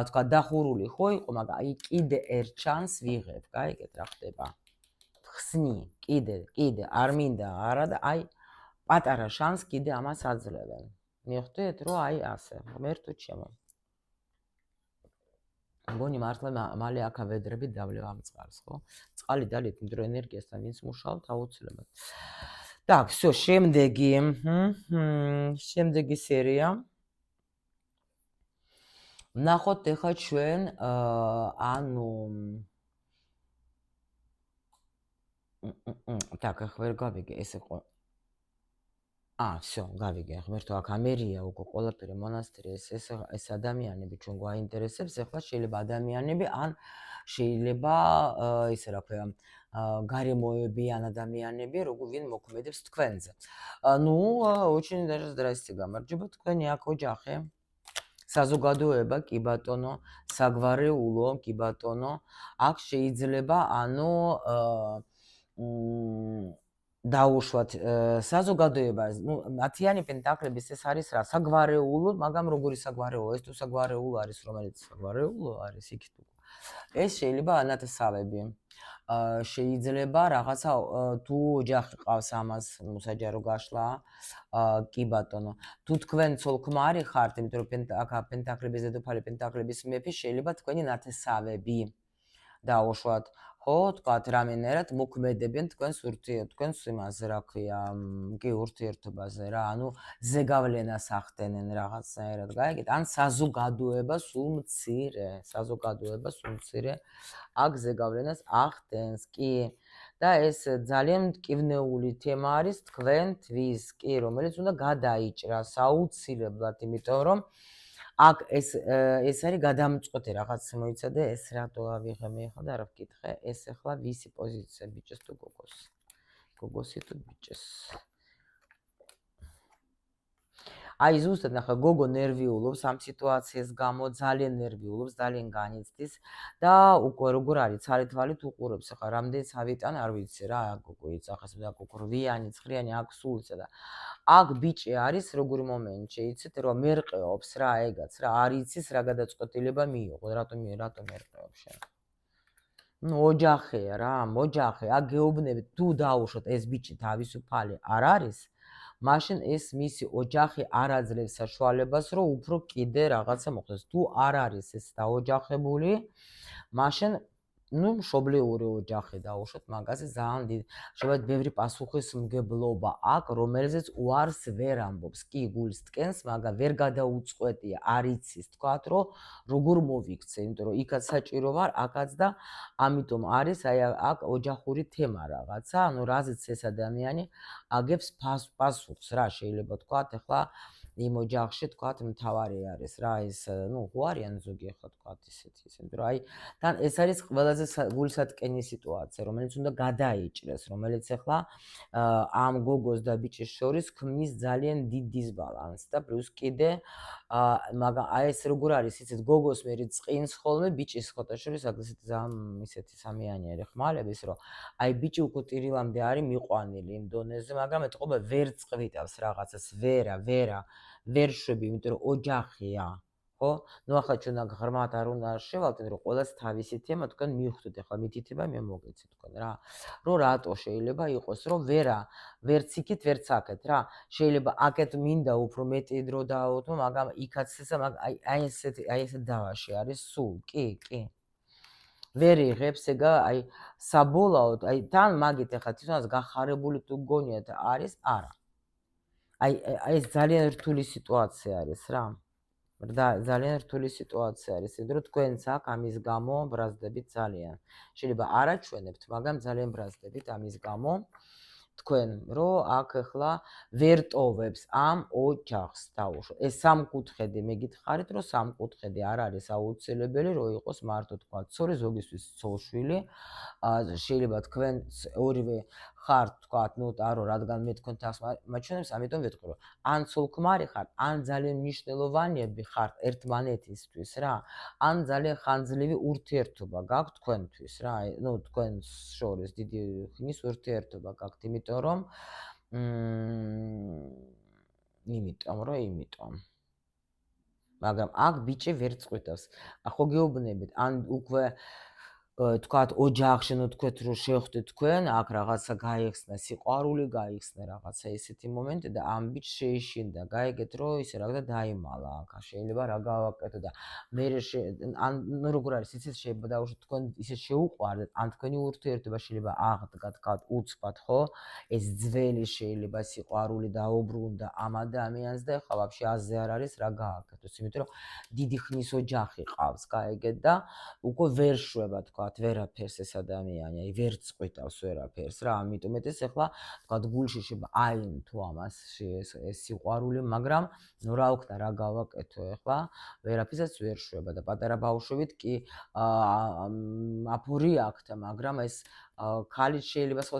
თქვა დახურული ხო იყო მაგრამ აი კიდე ერთ შანსს ვიღებ გაიგეთ რა ხდება ხსნი კიდე არ მინდა არა და აი პატარა შანსს კიდე ამას აძლევენ მიხვდით რომ აი ასე ღმერთო ჩემო მგონი მართლა მალე აქ ავედრებით დავლევ ამ წყალს, ხო? წყალი დალით, იმიტომ რომ ენერგიასთან ვინც მუშაობთ აუცილებლად. Так, всё, შემდეგი. შემდეგი სერია. ვნახოთ ეხლა ჩვენ ანუ так, ახ ვერ გავიგე, ეს იყო. всё, გავიგე. ღმერთო, აქ ამერია უკვე ყველაფერი მონასტერი, ეს ადამიანები ჩვენ გვაინტერესებს. ეხლა შეიძლება ადამიანები ან შეიძლება ისე რა ქვია, გარემოებიან ადამიანები, როგორ ვინ მოქმედებს თქვენზე. Ну, очень даже здрасте, გამარჯობა, თქვენი აქ ოჯახი. საზოგადოება, კი ბატონო, საგვარეულო, კი ბატონო. აქ შეიძლება ანუ დაუშვათ საზოგადოება, ну, მათიანი პენტაკლების ეს არის რა, საგვარეულო, მაგრამ როგორი საგვარეულო, ეს თუ საგვარეულო არის, რომელიც საგვარეულო არის იქით უკვე. ეს შეიძლება ანათესავები. შეიძლება რაღაცა თუ ოჯახი ყავს ამას საჯარო გაშლა, კი ბატონო. თუ თქვენ ცოლ-ქმარი ხართ, იმიტომ რომ აქ პენტაკლების დედოფალი, პენტაკლების მეფე, შეიძლება თქვენი ნათესავები დაუშვათ. ხო, თქვათ რამენერად მოქმედებენ თქვენს იმაზე, რა ქვია, კი ურთიერთობაზე რა, ანუ ზეგავლენას ახდენენ რაღაცნაირად, გაიგეთ? ან საზოგადოებას უმცირე, აქ ზეგავლენას ახდენს, კი. და ეს ძალიან მტკივნეული თემა არის თქვენთვის, კი, რომელიც უნდა გადაიჭრას აუცილებლად, იმიტომ რომ აქ ეს არის გადამწყვეტი რაღაც მოიცადე, ეს რატო ავიღე მე ახლა და რა ვკითხე, ეს ახლა ვისი პოზიცია, ბიჭეს თუ გოგოს? გოგოსი თუ ბიჭეს? აი ზუსტად ნახე, გოგო ნერვიულობს ამ სიტუაციის გამო, ძალიან ნერვიულობს, ძალიან განიცდის და უკვე როგორ არის, ცალით-ვალით უყურებს, ახლა რამდენი ცალიტან არ ვიცი რა, გოგო იცახეს და გოგო რვიანი, ცხრიანი აქ სულ ისა და აქ ბიჭი არის როგორი მომენტი, იცით რომ მერყეობს რა, ეგაც რა, არ იცის რა გადაწყვეტილება მიიღო, რატომ მერყეობს შენ? ну, ოჯახია რა, ოჯახი, აქ გეუბნებით, თუ დაუშვოთ ეს ბიჭი თავისუფალი არ არის, მაშინ ეს მისი ოჯახი არ აძლევს საშუალებას, რომ უფრო კიდე რაღაცა მოხდეს. თუ არ არის ეს დაოჯახებული, მაშინ ну, მშობლიური ოჯახი დაუშვათ მაგაზე ძალიან დიდი. შეიძლება ბევრი პასუხისმგებლობა აქვს, რომელზეც უარს ვერ ამბობს. კი, გულს ткენს, მაგრამ ვერ გადაუწყვეტია, არ იცის თქვათ, რომ როგორ მოვიქცე, იმიტომ რომ იქაც საჭირო ვარ, აქაც და ამიტომ არის აი აქ ოჯახური თემა რაღაცა, ანუ რაზეც ეს ადამიანი აგებს პასუხს რა, შეიძლება თქვათ, ახლა იმ ოჯახში თქვათ მთავარი არის რა, ეს ну, ხო არიან ზოგი ახლა თქვათ ისეთი, იმიტომ რომ აი თან ეს არის ყველაზე გულსატკენი სიტუაცია, რომელიც უნდა გადაიჭრეს, რომელიც ახლა ამ გოგოს და ბიჭის შორის ქმნის ძალიან დიდ დისბალანსს და პლუს კიდე მაგრამ აი ეს როგორ არის, იცით, გოგოს მერი წყინს ხოლმე, ბიჭის ხოთაშორის აგრესეთი ძალიან ისეთი სამიანიერი ხმალების, რომ აი ბიჭი უკვე ტირილამდე არის მიყვანილი იმ დონეზე, მაგრამ ეთყობა ვერ წყვიტავს რაღაცას, ვერ შვები, იმიტომ რომ ოჯახია. ხო? ну ახლა ჩვენ აქ ღრმად არ უნდა შევალთ, რომ ყველას თავისი თემა თქვენ მივხვდეთ, ახლა მითითება მე მოგეცეთ თქვენ რა. რომ რატო შეიძლება იყოს, რომ ვერც იქით, ვერც აქეთ რა. შეიძლება აქეთ მინდა უფრო მეტი დრო დავუთმო, მაგრამ იქაც ესა აი ესეთ დავაში არის სულ, კი. ვერ იღებს ეგა, აი საბოლოოდ, აი თან მაგით ახლა თვითონაც გახარებული თუ გონიათ არის, არა. აი ეს ძალიან რთული სიტუაცია არის რა. და ძალიან რთული სიტუაცია არის, იმიტომ რომ თქვენც აქ ამის გამო ბრაზდებით ძალიან. შეიძლება არ აჩვენებთ, მაგრამ ძალიან ბრაზდებით ამის გამო. თქვენ რომ აქ ახლა ვერ ტოვებს ამ ოჯახს დაუშვათ. ეს სამკუთხედი მე გითხარით, რომ სამკუთხედი არ არის აუცილებელი, რომ იყოს მარტო თქვა, სწორი ზოგისთვის ცოლშვილი. შეიძლება თქვენ ორივე ხართ თქვათ, ну, არო, რადგან მე თქვენ თავს მაჩვენებს, ამიტომ ვეთქვი, რომ ან ცოლ-ქმარი ხართ, ან ძალიან მნიშვნელოვანები ხართ ერთმანეთისთვის რა, ან ძალიან ხანძლივი ურთიერთობა გაქვთ თქვენთვის რა, ну, თქვენს შორის დიდი ხნის ურთიერთობა გაქვთ, იმიტომ რომ მაგრამ აქ ბიჭი ვერ წყვიტავს. ხო გეუბნებით, ან უკვე თქვათ ოჯახში ნუ თქვეთ რომ შევხვდეთ თქვენ, აქ რაღაცა გაიხსნა სიყვარული, გაიხსნა რაღაცა ესეთი მომენტი და ამ ბიჭს შეიშინდა, გაიგეთ რომ ისე რაღაცა დაიმალა აქ, შეიძლება რა გავაკეთო და მე ან ნუ როგორ არის, იცით შეიძლება დაუშვათ თქვენ ისე შეუყვარდეთ, ან თქვენი ურთიერთობა შეიძლება აღდგა, თქვათ უცბად, ხო? ეს ძველი შეიძლება სიყვარული დაუბრუნდა ამ ადამიანს და ეხლა ვაფშე აზე არ არის რა გააკეთოს, იმიტომ რომ დიდი ხნის ოჯახი ყავს, გაიგეთ და უკვე ვერ შვება თქვათ ვერაფერს ეს ადამიანი, აი ვერ წყვიტავს ვერაფერს რა, ამიტომ ეს ეხლა თქვათ გულში შეიძლება აი თუ ამას ეს სიყვარული, მაგრამ ნუ რა ვქნა რა გავაკეთო ეხლა, ვერაფერსაც ვერ შვება და პატარა ბავშვებით კი აფური აქვს, მაგრამ ეს ქალიც შეიძლება სხვა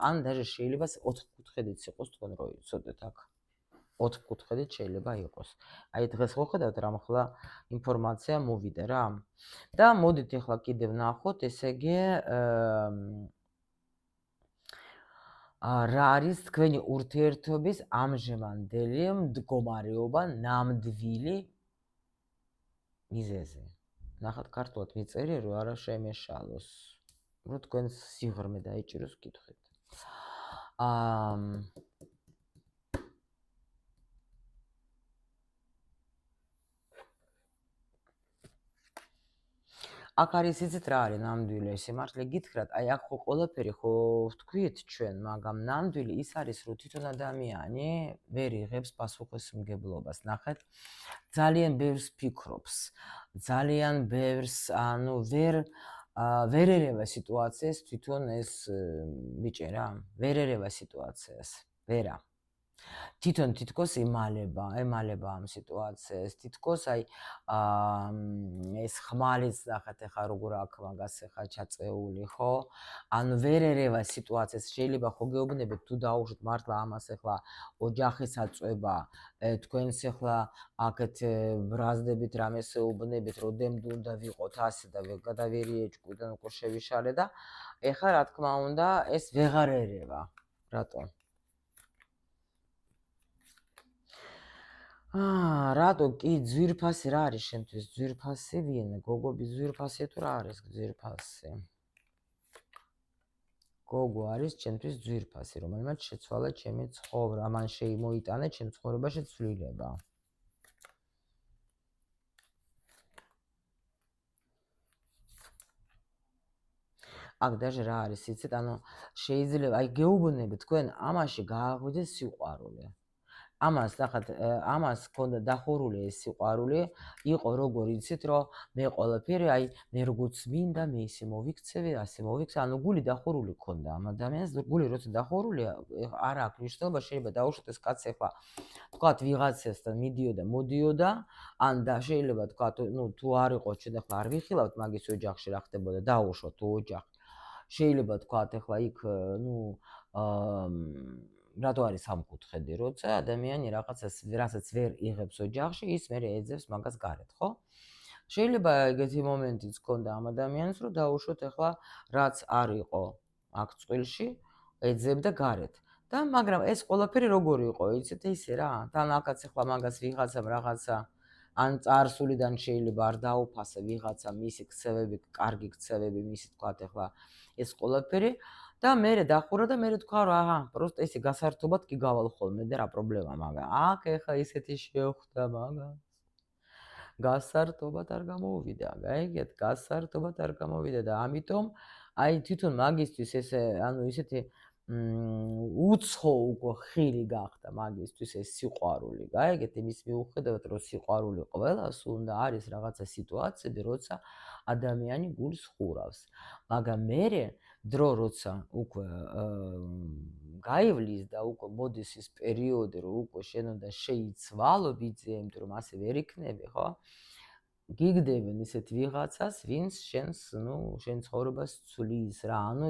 ან даже შეიძლება 4 კუთხედიც იყოს თქვენ რო იცოდეთ აქ. 4 კუთხედით შეიძლება იყოს. აი დღეს ხო ხედავთ რა ახლა ინფორმაცია მოვიდა რა. და მოდით ახლა კიდევ ნახოთ, ესე იგი რა არის თქვენი ურთიერთობის ამჟევანდელი მდგომარეობა ნამდვილი მიზეზი. ნახოთ ქართულად მიწერია რომ არა შემეშალოს. რომ თქვენ სიღრმე დაიჭიროს კითხეთ. აქ არის იცით რა არის ნამდვილი, სიმართლე გითხრათ, აი აქ ხო ყველაფერი ხო ვთქვით ჩვენ, მაგრამ ნამდვილი ის არის, რომ თვითონ ადამიანი ვერ იღებს პასუხისმგებლობას. ნახეთ, ძალიან ბევრს ფიქრობს, ძალიან ბევრს, ანუ ვერ ერევა სიტუაციას თვითონ ეს ბიჭი რა, ვერ ერევა სიტუაციას, ვერა. თვითონ თითქოს ემალება ამ სიტუაციას, თითქოს აი ეს ხმალიც ნახეთ ახლა როგორ აქვს მაგას ახლა ჩაწეული, ხო? ანუ ვერ ერევა სიტუაციას, შეიძლება ხო გეუბნებით თუ დაუშვით მართლა ამას ახლა ოჯახის აწვება, თქვენს ახლა აქეთ ბრაზდებით რამეს ეუბნებით, როდემდე უნდა ვიყოთ ასე და გადავერიეჭკუდან უკვე შევიშალე და ახლა რა თქმა უნდა ეს ვეღარ ერევა. რატომ? რატო კი ძვირფასი რა არის შენთვის ძვირფასი ვინ გოგობის ძვირფასი თუ რა არის ძვირფასი გოგო არის ჩემთვის ძვირფასი რომელმაც შეცვალა ჩემი ცხოვრება მან შეიმოიტანა ჩემ ცხოვრებაში ცვლილება აქ даже რა არის იცით ანუ შეიძლება აი გეუბნები თქვენ ამაში გააღვიძეს სიყვარული ამას ნახეთ, ამას ქონდა დახურული ეს სიყვარული, იყო როგორ იცით, რომ მე ყველაფერი, აი მე როგორც მინდა, მე ისე მოვიქცევი, ასე მოვიქცე, ანუ გული დახურული ქონდა ამ ადამიანს, გული როცა დახურულია, არ აქვს მნიშვნელობა, შეიძლება დაუშვათ ეს კაცი ახლა, თქვათ ვიღაცასთან მიდიოდა, მოდიოდა, ან და შეიძლება თქვათ, ნუ თუ არ იყო ჩვენ ახლა არ ვიხილავთ მაგის ოჯახში რა ხდებოდა, დაუშვათ თუ ოჯახი. შეიძლება თქვათ ახლა იქ, ნუ რატო არის სამკუთხედი, როცა ადამიანი რაღაცას რასაც ვერ იღებს ოჯახში, ის მე ეძებს მაგას გარეთ, ხო? შეიძლება ეგეთი მომენტიც ქონდა ამ ადამიანს, რომ დაუშვოთ ახლა რაც არ იყო აქ წვილში, ეძებდა გარეთ. და მაგრამ ეს ყველაფერი როგორი იყო, იცით ისე რა, თან აქაც ახლა მაგას ვიღაცამ რაღაცა ან წარსულიდან შეიძლება არ დაუფასე ვიღაცა მისი ქცევები, კარგი ქცევები, მისი თქვათ ახლა ეს ყველაფერი და მე დახურა და მე თქვა რა, აჰა, პროსტა ისე გასართობად კი გავალ ხოლმე და რა პრობლემა მაგა. აქ ეხა ისეთი შეხვდა მაგას. გასართობად არ გამოვიდა, გაიგეთ, გასართობად არ გამოვიდა და ამიტომ აი თვითონ მაგისთვის ესე, ანუ ისეთი უცხო უკვე ხილი გახდა მაგისთვის ეს სიყვარული, გაიგეთ, იმის მიუხედავად რომ სიყვარული ყველას უნდა არის რაღაცა სიტუაციები, როცა ადამიანი გულს ხურავს. მაგრამ მერე დრო როცა უკვე გაივლის და უკვე მოდის ის პერიოდი, რომ უკვე შენ უნდა შეიცვალო ბიძე, იმიტომ რომ ასე ვერ იქნები, ხო? გიგდებენ ისეთ ვიღაცას, ვინც შენს, ნუ, შენ ცხოვრებას ცვლის რა, ანუ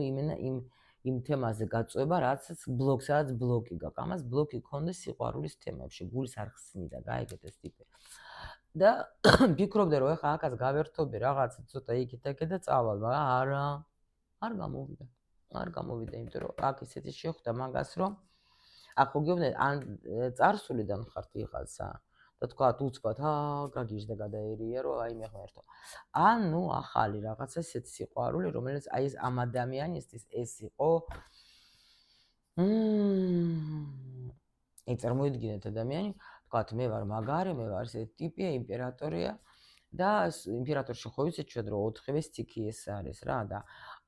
იმ თემაზე გაწვება, რაცაც ბლოკსაც ბლოკი გაქვს. ამას ბლოკი ქონდეს სიყვარულის თემებში, გულის არ ხსნიდა, გაიგეთ ეს ტიპი. და ფიქრობდა რომ ეხა აქაც გავერთობი რაღაცა ცოტა იქით-აქეთ და წავალ, მაგრამ არა, არ გამოვიდა. არ გამოვიდა, იმიტომ რომ აქ ისეთი შეხვდა მაგას, რომ ახ გეუბნები, ან წარსულიდან ხართ ვიღაცა, და თქვა უცბად გაგიჟდა გადაერია რომ აი მე ღმერთო. ანუ ახალი რაღაცა ესეთი სიყვარული, რომელიც აი ეს ამ ადამიანისთვის ეს იყო აი წარმოიდგინეთ ადამიანი, თქვათ მე ვარ მაგარი, მე ვარ ესეთი ტიპია, იმპერატორია და იმპერატორში ხო ვიცით ჩვენ რომ 4-ვე სტიქი ეს არის რა და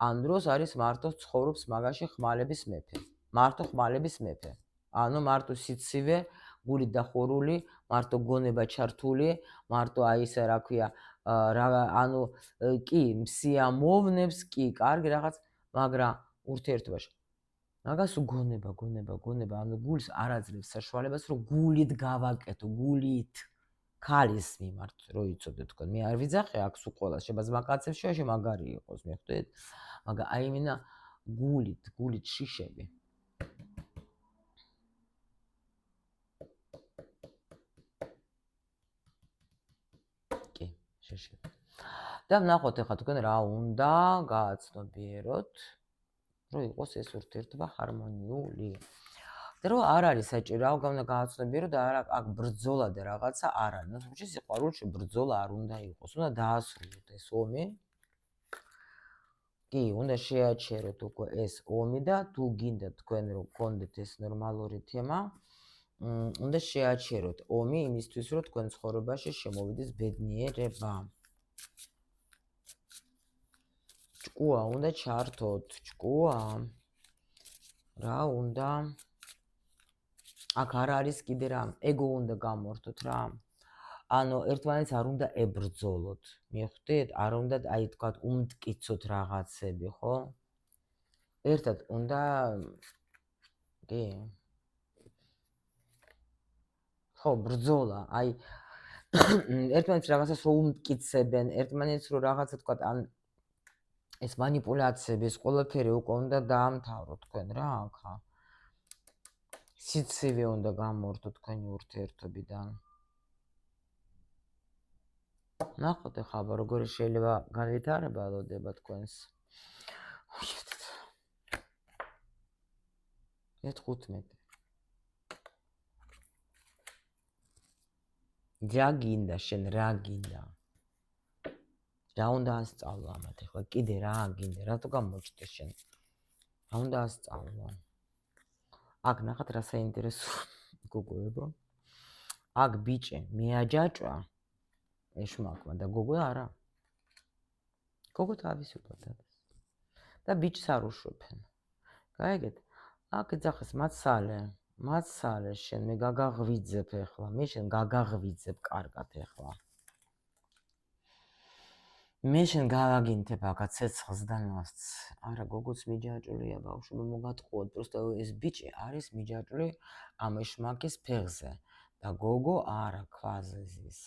ამ დროს არის მარტო ცხოვრობს მაგაში ხმალების მეფე. მარტო ხმალების მეფე. ანუ მარტო სიცივე, გული დახურული, მარტო გონება ჩართული, მარტო აი ესე რა ქვია, ანუ კი, მსიამოვნებს კი, კარგი რაღაც, მაგრამ ურთიერთობაში მაგას გონება, ანუ გულს არ აძლევს საშუალებას, რომ გულით გავაკეთო, გულით ქალის მიმართ, რო იცოდეთ თქვენ, მე არ ვიძახე აქ სულ ყოველას, შეიძლება კაცებს შუაში მაგარი იყოს, მე ხვდით, მაგრამ აი მინა გულით შიშები. კი, შიშები. და ვნახოთ ახლა თქვენ რა უნდა გააცნობიეროთ, რომ იყოს ეს ურთიერთობა ჰარმონიული. და რომ არ არის საჭირო, რა უნდა გააცნობიეროთ და არა აქ ბრძოლა და რაღაცა არ არის. ნუ სიყვარულში ბრძოლა არ უნდა იყოს, უნდა დაასრულოთ ეს ომი. კი, უნდა შეაჩეროთ უკვე ეს ომი და თუ გინდა თქვენ რომ გქონდეთ ეს ნორმალური თემა, უნდა შეაჩეროთ ომი იმისთვის, რომ თქვენ ცხოვრებაში შემოვიდეს ბედნიერება. ჭკუა უნდა ჩართოთ, ჭკუა. რა უნდა? აქ არ არის კიდე რა, ეგო უნდა გამორთოთ რა. ანუ ერთმანეთს არ უნდა ებრძოლოთ. მიხვდით? არ უნდა აი თქვა უმტკიცოთ რაღაცები, ხო? ერთად უნდა კი. ხო, ბრძოლა. აი ერთმანეთს რაღაცას რო უმტკიცებენ, ერთმანეთს რო რაღაცა თქვა ან ეს манипуляციები, ეს ყველაფერი უკვე უნდა დაამთავროთ თქვენ რა ახლა. სიცივე უნდა გამორთოთ თქვენი ურთიერთობიდან. ნახოთ ახლა როგორი შეიძლება განვითარება ელოდება თქვენს. 15. რა გინდა შენ, რა გინდა? რა უნდა ასწავლო ამათ ახლა? კიდე რა გინდა? რატო გამოჩნდა შენ? რა უნდა ასწავლო? აქ ნახეთ რა საინტერესო გოგოებო. აქ ბიჭი მეაჯაჭვა ეშმაკმა და გოგო არა. გოგო თავისუფლად არის. და ბიჭს არ უშვებენ. გაიგეთ? აქ ეძახეს მაცალე შენ მე გაგაღვიძებ ახლა, მე შენ გაგაღვიძებ კარგად ახლა. მე შენ გავაგინთებ აქა ცეცხლს და ნოსს. არა, გოგოც მიჯაჭვულია ბავშვო, მოგატყუოთ, просто ეს ბიჭი არის მიჯაჭვული ამ ეშმაკის ფეხზე და გოგო არა ქვაზე ზის.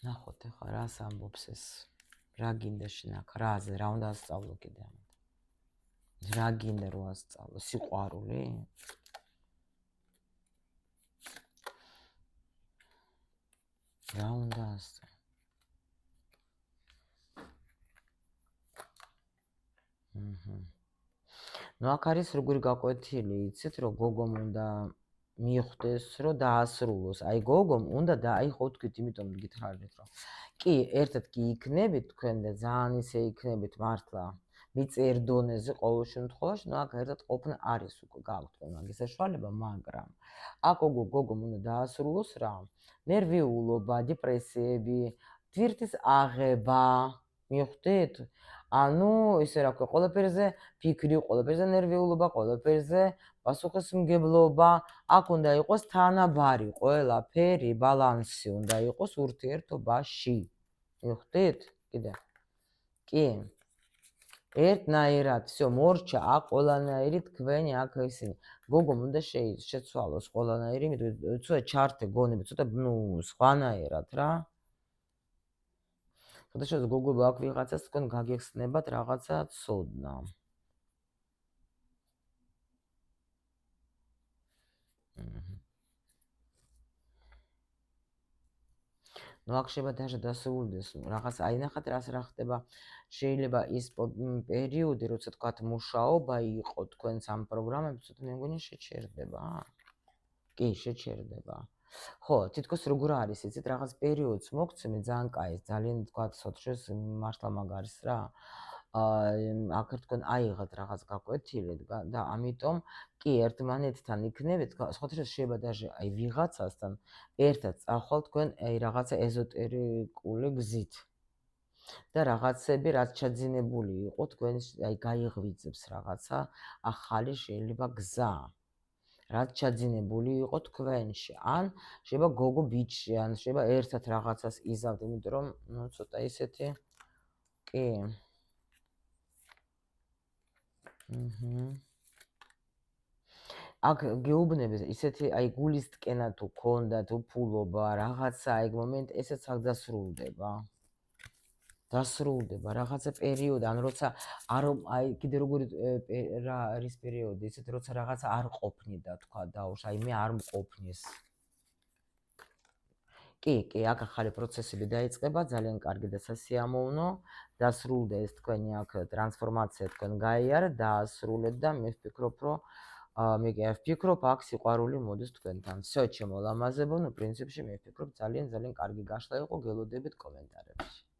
ნახოთ ახლა რას ამბობს ეს. რა გინდა შენ აქ რაზე, რა უნდა ასწავლო კიდე ამათ. რა გინდა რომ ასწავლო, სიყვარული? რა უნდა ასწავლო? ნუ აქ არის როგორი გაკვეთილი, იცით რომ გოგომ უნდა მიხვდეს რომ დაასრულოს. აი გოგომ უნდა და აი ხო თქვით, იმიტომ გითხარით რომ კი, ერთად კი იქნებით თქვენ და ძალიან ისე იქნებით მართლა მიწერ დონეზე ყოველ შემთხვევაში, ნუ აქ ერთად ყოფნა არის უკვე გაქვთ თქვენ მაგის საშუალება, მაგრამ აქ გოგომ უნდა დაასრულოს რა? ნერვიულობა, დეპრესიები, თვირთის აღება, მიხვდით? ანუ ისე რა ქვია, ყველაფერზე ფიქრი, ყველაფერზე ნერვიულობა, ყველაფერზე პასუხისმგებლობა, აქ უნდა იყოს თანაბარი, ყველაფერი ბალანსი უნდა იყოს ურთიერთობაში. მიხვდით? კიდე. კი. ერთნაირად, всё, მორჩა, აქ ყველანაირი თქვენი აქ ისინი. გოგომ უნდა შეცვალოს ყველანაირი, ცოტა ჩართე გონები, ცოტა სხვანაირად რა. ხოდაშორის გოგო აქ ვიღაცას თქვენ გაგეხსნებათ რაღაცა ცოდნა. ნუ აქ შეიძლება დაჟე დასრულდეს, რაღაც აი ნახეთ რა ხდება. შეიძლება ის პერიოდი, როცა თქვათ მუშაობა იყო თქვენს ამ პროგრამებზე, მე მგონი შეჩერდება. კი, შეჩერდება. ხო, თითქოს როგორ არის, იცით, რაღაც პერიოდს მოგცემენ ძალიან კაი, ძალიან თქვათ სოციოს მართლა მაგარს რა. აქ თქვენ აიღეთ რაღაც გაკვეთილეთ და ამიტომ კი ერთმანეთთან იქნებით, სხვათა შეიძლება დაჟე აი ვიღაცასთან ერთად წახვალ თქვენ აი რაღაცა ეზოტერიკული გზით. და რაღაცები რაც ჩაძინებული იყო თქვენ აი გაიღვიძებს რაღაცა ახალი შეიძლება გზა. რაც ჩაძინებული იყო თქვენში. ან შეიძლება გოგო ბიჭი, ან შეიძლება ერთად რაღაცას იზავთ, იმიტომ რომ ნუ ცოტა ისეთი კი. აქ გეუბნები ისეთი აი გულის ტკენა თუ ქონდათ, უფულობა, რაღაცა ეგ მომენტ ესეც აქ დასრულდება. დასრულდება რაღაცა პერიოდი, ან როცა არ აი კიდე როგორი რა არის პერიოდი, ისეთ როცა რაღაცა არ ყოფნიდა თქვა დაუშ, აი მე არ მყოფნის. კი, აქ ახალი პროცესები დაიწყება, ძალიან კარგი და სასიამოვნო, დასრულდა ეს თქვენი აქ ტრანსფორმაცია თქვენ გაიარეთ, დაასრულეთ და მე ვფიქრობ, რომ მე კი ვფიქრობ, აქ სიყვარული მოდის თქვენთან. всё, ჩემო ლამაზებო, ნუ პრინციპში მე ვფიქრობ, ძალიან კარგი გაშლა იყო, გელოდებით კომენტარებში.